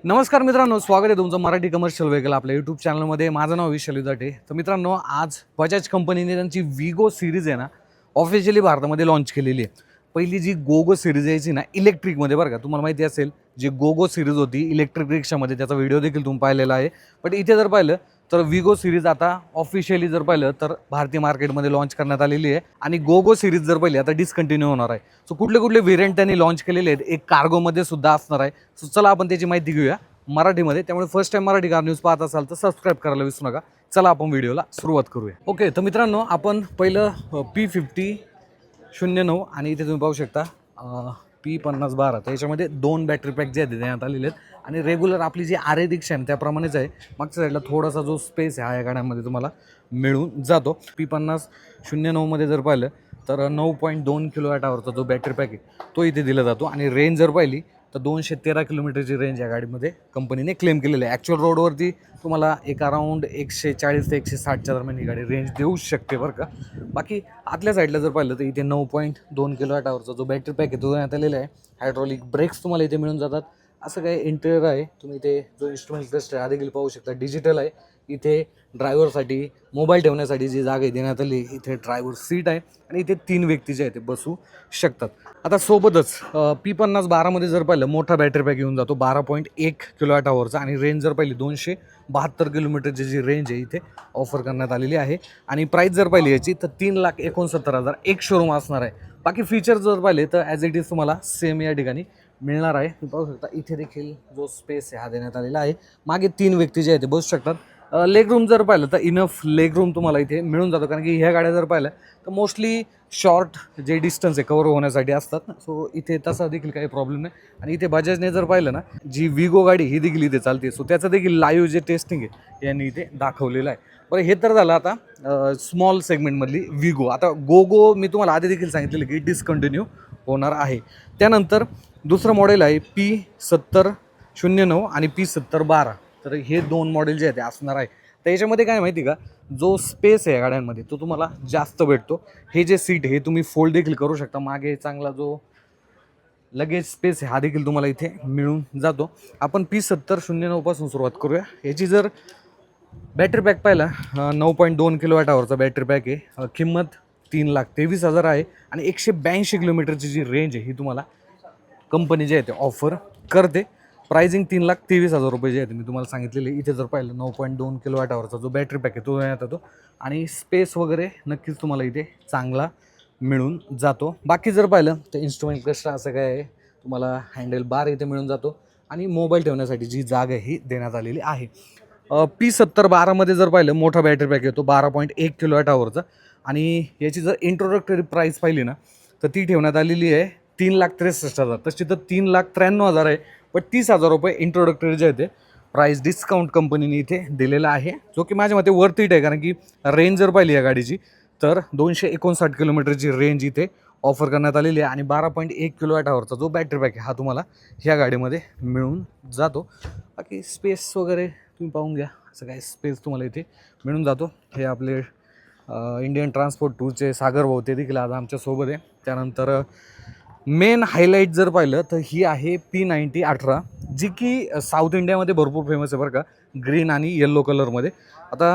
नमस्कार मित्रांनो, स्वागत आहे तुमचं मराठी कमर्शियल व्हेकल आपल्या यूट्यूब चॅनलमध्ये. माझं नाव विशाल विदाटे. तर मित्रांनो, आज बजाज कंपनीने त्यांची विगो सिरीज आहे ना ऑफिशियली भारतामध्ये लॉन्च केलेली आहे. पहिली जी गोगो सिरीज यायची ना इलेक्ट्रिकमध्ये, बरं का, तुम्हाला माहिती असेल जी गोगो सिरीज होती इलेक्ट्रिक रिक्षामध्ये, त्याचा व्हिडिओ देखील तुम्ही पाहिलेला आहे. बट इथे जर पाहिलं तर विगो सिरीज आता ऑफिशियली जर पाहिलं तर भारतीय मार्केटमध्ये लॉन्च करण्यात आलेली आहे. आणि गोगो सिरीज जर पाहिली आता डिस्कंटिन्यू होणार आहे. सो कुठले कुठले व्हेरियंट त्यांनी लॉन्च केलेले आहेत, एक कार्गोमध्ये सुद्धा असणार आहे. सो चला आपण त्याची माहिती घेऊया मराठीमध्ये. त्यामुळे first time Marathi car news पाहत असाल तर सबस्क्राईब करायला विसरू नका. चला आपण व्हिडिओला सुरुवात करूया. ओके, तर मित्रांनो, आपण पहिलं P50-09 आणि इथे तुम्ही पाहू शकता P50-12. तर याच्यामध्ये 2 बॅटरी पॅक जे आहेत देण्यात आलेले आहेत. आणि रेग्युलर आपली जी RA रिक्षा आहे त्याप्रमाणेच आहे. मागच्या साईडला थोडासा जो स्पेस आहे हा या गाड्यांमध्ये तुम्हाला मिळून जातो. P50-09 मध्ये जर पाहिलं तर 9.2 kWhचा जो बॅटरी पॅक आहे तो इथे दिला जातो. आणि रेंज जर पाहिली तर 213 किलोमीटरची रेंज या गाडीमध्ये कंपनीने क्लेम केलेली आहे. ॲक्च्युअल रोडवरती तुम्हाला एक अराऊंड 140 ते 160च्या दरम्यान ही गाडी रेंज देऊ शकते, बरं का. बाकी आतल्या साईडला जर पाहिलं तर इथे 9.2 kWhचा जो बॅटरी पॅक आहे तो देण्यात आलेला आहे. हायड्रॉलिक ब्रेक्स तुम्हाला इथे मिळून जातात. असं काही इंटेरियर आहे. तुम्ही इथे जो इन्स्ट्रुमेंट क्लस्टर हा देखील पाहू शकता, डिजिटल आहे. इथे ड्रायव्हरसाठी मोबाईल ठेवण्यासाठी जी जागा देण्यात आली, इथे ड्रायव्हर सीट आहे. आणि इथे 3 व्यक्ती जे आहे ते बसू शकतात. आता सोबतच P50-12मध्ये जर पाहिलं मोठा बॅटरी पॅक येऊन जातो 12.1 kWhचा. आणि रेंज जर पाहिली 272 किलोमीटरची जी रेंज आहे इथे ऑफर करण्यात आलेली आहे. आणि प्राईस जर पाहिली याची तर 3,69,000 एक शोरूम असणार आहे. बाकी फीचर्स जर पाहिले तर ॲज इट इज तुम्हाला सेम या ठिकाणी मिळणार आहे. तुम्ही पाहू शकता इथे देखील जो स्पेस आहे हा देण्यात आलेला आहे. मागे 3 व्यक्ती जे आहे ते बसू शकतात. लेग रूम जर पाहिलं तर इनफ लेग रूम तुम्हाला इथे मिळून जातो, कारण की ह्या गाड्या जर पाहिलं तर मोस्टली शॉर्ट जे डिस्टन्स आहे कवर होण्यासाठी असतात ना. सो इथे तसा देखील काही प्रॉब्लेम नाही. आणि इथे बजाजने जर पाहिलं ना जी विगो गाडी ही देखील इथे चालते. सो त्याचं देखील लाईव्ह जे टेस्टिंग आहे यांनी इथे दाखवलेलं आहे. बरं, हे तर झालं आता स्मॉल सेगमेंटमधली विगो. आता गोगो मी तुम्हाला आधी देखील सांगितलेलं की डिस्कंटिन्यू होणार आहे. त्यानंतर दुसरं मॉडेल आहे P70-09 आणि P70-12. तर हे 2 मॉडेल जे आहे ते असणार आहे. तर याच्यामध्ये काय माहिती का, जो स्पेस आहे या गाड्यांमध्ये तो तुम्हाला जास्त भेटतो. हे जे सीट हे तुम्ही फोल्ड देखील करू शकता. मागे चांगला जो लगेज स्पेस आहे हा देखील तुम्हाला इथे मिळून जातो. आपण P70-09 पासून सुरुवात करूया. याची जर बॅटरी पॅक पाहिला 9.2 kWhचा बॅटरी पॅक आहे. किंमत 3,23,000 आहे. आणि 182 किलोमीटरची जी रेंज आहे ही तुम्हाला कंपनी जे आहे ते ऑफर करते. प्राइसिंग 3,23,000 रुपये जे आहे मी तुम्हाला सांगितलेले. इथे जर पाहिलं 9.2 kWhचा जो बॅटरी पॅक आहे तो देण्यात येतो. आणि स्पेस वगैरे नक्कीच तुम्हाला इथे चांगला मिळून जातो. बाकी जर पाहिलं तर इन्स्ट्रुमेंट क्लस्टर असं काय आहे, तुम्हाला हँडल बार इथे मिळून जातो. आणि मोबाईल ठेवण्यासाठी जी जागा ही देण्यात आलेली आहे. P70-12मध्ये जर पाहिलं मोठा बॅटरी पॅक येतो 12.1 kWhचा. आणि याची जर इंट्रोडक्टरी प्राईस पाहिली ना तर ती ठेवण्यात आलेली आहे 3,63,000. तशी तर 3,93,000 आहे. पण 30,000 रुपये इंट्रोडक्टरी जे आहे ते प्राईस डिस्काउंट कंपनीने इथे दिलेला आहे, जो की माझ्या मते वर्थ इट आहे. कारण की रेंज जर पाहिली या गाडीची तर 259 किलोमीटरची रेंज इथे ऑफर करण्यात आलेली आहे. आणि 12.1 kWhचा जो बॅटरी पॅक आहे हा तुम्हाला ह्या गाडीमध्ये मिळून जातो. बाकी स्पेस वगैरे तुम्ही पाहून घ्या, असं काय स्पेस तुम्हाला इथे मिळून जातो. हे आपले इंडियन ट्रान्सपोर्ट टूरचे सागर भाऊ ते देखील आज आमच्यासोबत आहे. त्यानंतर मेन हायलाईट जर पाहिलं तर ही आहे P90-18, जी की साऊथ इंडियामध्ये भरपूर फेमस आहे, बरं का, ग्रीन आणि येल्लो कलरमध्ये. आता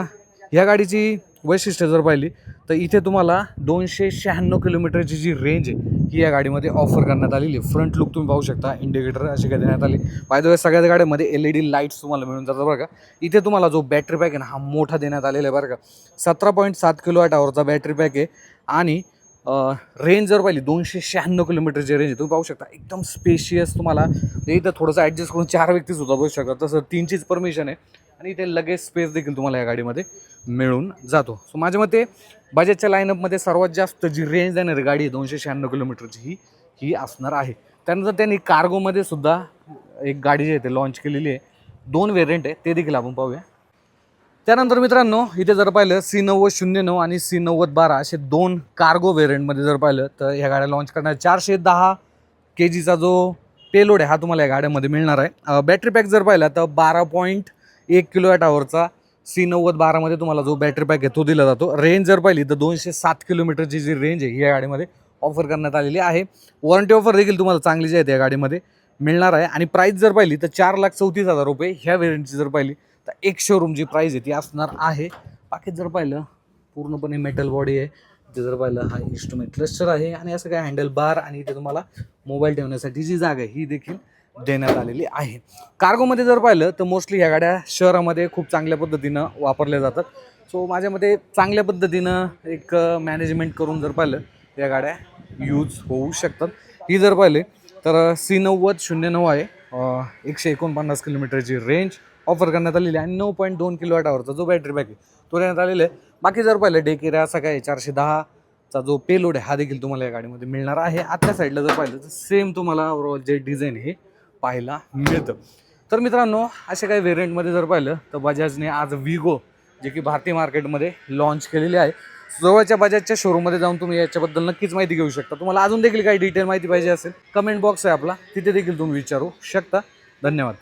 ह्या गाडीची वैशिष्ट्य जर पाहिली तर इथे तुम्हाला 296 किलोमीटरची जी रेंज आहे ही या गाडीमध्ये ऑफर करण्यात आलेली आहे. फ्रंट लुक तुम्ही पाहू शकता, इंडिकेटर असे काय देण्यात आले. बाय द वे सगळ्याच गाड्यांमध्ये LED लाईट्स तुम्हाला मिळून जातात, बरं का. इथे तुम्हाला जो बॅटरी पॅक आहे ना हा मोठा देण्यात आलेला आहे, बरं का. 17.7 kWhचा बॅटरी पॅक आहे. आणि रेंज जर पाहिली 296 किलोमीटरची रेंज आहे. तुम्ही पाहू शकता एकदम स्पेशियस. तुम्हाला इथं थोडंसं ॲडजस्ट करून 4 व्यक्तीसुद्धा बसू शकतात. तसं 3चीच परमिशन आहे. आणि इथे लगेच स्पेस देखील तुम्हाला या गाडीमध्ये मिळून जातो. सो माझ्या मते बजाजच्या लाईनअपमध्ये सर्वात जास्त जी रेंज देणारी गाडी आहे 296 किलोमीटरची ही असणार आहे. त्यानंतर त्यांनी कार्गोमध्ये सुद्धा एक गाडी जी आहे ते लॉन्च केलेली आहे. 2 व्हेरियंट आहे, ते देखील आपण पाहूया. त्यानंतर मित्रांनो, इथे जर पाहिलं C90-09 आणि C90-12 असे 2 कार्गो व्हेरियंटमध्ये जर पाहिलं तर ह्या गाड्या लॉन्च करणार. 410 kgचा जो पेलोड आहे हा तुम्हाला या गाड्यामध्ये मिळणार आहे. बॅटरी पॅक जर पाहिला तर 12.1 kWhचा C90-12मध्ये तुम्हाला जो बॅटरी पॅक आहे तो दिला जातो. रेंज जर पाहिली तर 207 किलोमीटरची जी रेंज आहे या गाडीमध्ये ऑफर करण्यात आलेली आहे. वॉरंटी ऑफर देखील तुम्हाला चांगली जी आहे या गाडीमध्ये मिळणार आहे. आणि प्राईस जर पाहिली तर 4,34,000 रुपये ह्या व्हेरियंटची जर पाहिली तर एक शोरूम जी प्राईस आहे ती असणार आहे. बाकी जर पाहिलं पूर्णपणे मेटल बॉडी आहे. इथे जर पाहिलं हा इन्स्ट्रुमेंट क्लस्टर आहे आणि असं काय हँडल बार आणि इथे तुम्हाला मोबाईल ठेवण्यासाठी जी जागा आहे ही देखील देण्यात आलेली आहे. कार्गोमध्ये जर पाहिलं तर मोस्टली ह्या गाड्या शहरामध्ये खूप चांगल्या पद्धतीनं वापरल्या जातात. सो माझ्यामध्ये चांगल्या पद्धतीनं एक मॅनेजमेंट करून जर पाहिलं या गाड्या यूज होऊ शकतात. ही जर पाहिले तर C9009 आहे. 149 किलोमीटरची रेंज ऑफर करण्यात आलेली आहे आणि 9.2 kWhचा जो बॅटरी बॅक आहे तो देण्यात आलेला आहे. बाकी जर पाहिलं डेकेरा असा काय 410चा जो पेलोड आहे हा देखील तुम्हाला या गाडीमध्ये मिळणार आहे. आतल्या साईडला जर पाहिलं तर सेम तुम्हाला ओव्हरऑल जे डिझाईन हे पाहायला मिळतं. तर मित्रांनो अशा काही व्हेरियंटमध्ये जर पाहिलं तर बजाजने आज विगो जे की भारतीय मार्केटमध्ये लॉन्च केलेली आहे. जवळच्या बजाजच्या शोरूममध्ये जाऊन तुम्ही याच्याबद्दल नक्कीच माहिती घेऊ शकता. तुम्हाला अजून देखील काही डिटेल माहिती पाहिजे असेल कमेंट बॉक्स आहे आपला, तिथे देखील तुम्ही विचारू शकता. धन्यवाद.